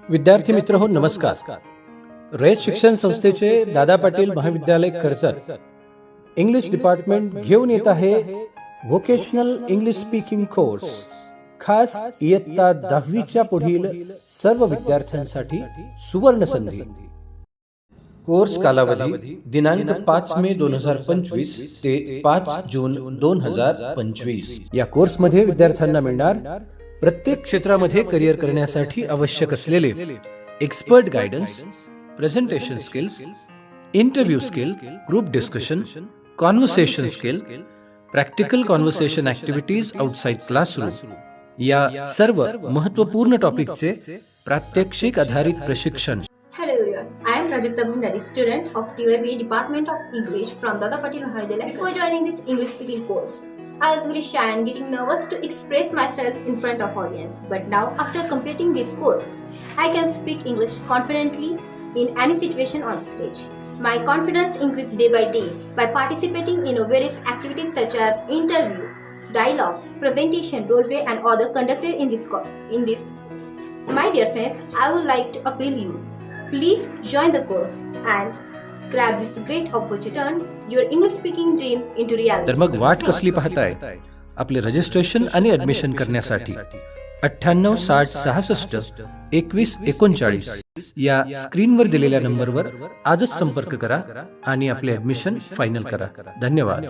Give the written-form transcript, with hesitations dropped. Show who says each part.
Speaker 1: विद्यार्थी मित्र हो, नमस्कार. रयत शिक्षण संस्थेचे दादा पाटील महाविद्यालय कर्जत इंग्लिश डिपार्टमेंट घेऊन येत आहे व्होकेशनल इंग्लिश स्पीकिंग कोर्स, खास इयत्ता 10वीच्या पुढील सर्व विद्यार्थ्यांसाठी सुवर्ण संधी. कोर्स कालावधी दिनांक 5 मे 2025 ते 5 जून 2025. या कोर्समध्ये विद्यार्थ्यांना मिळणार प्रत्येक क्षेत्रामध्ये करिअर करण्यासाठी आवश्यक असलेले expert guidance, presentation skills, interview skill, group discussion, conversation skill, practical conversation activities outside classroom या सर्व महत्त्वपूर्ण टॉपिकचे प्रात्यक्षिक आधारित प्रशिक्षण.
Speaker 2: Hello everyone, I am Prajakta Bhandari, student of TYB Department of English from Dada Patil Mahavidyalaya. Before joining this English speaking course, I was very shy and getting nervous to express myself in front of audience. But now, after completing this course, I can speak English confidently in any situation on stage. My confidence increased day by day by participating in various activities such as interview, dialogue, presentation, role play, and other conducted in this. My dear friends, I would like to appeal you. Please join the course and grab this great opportunity to turn your English speaking dream into reality.
Speaker 1: तर मग वाट कसली पाहताय? आपले registration आणि admission करण्यासाठी 98 60 66 21 39 या स्क्रीनवर दिलेल्या नंबरवर आजच संपर्क करा आणि आपले ऍडमिशन फायनल करा. धन्यवाद.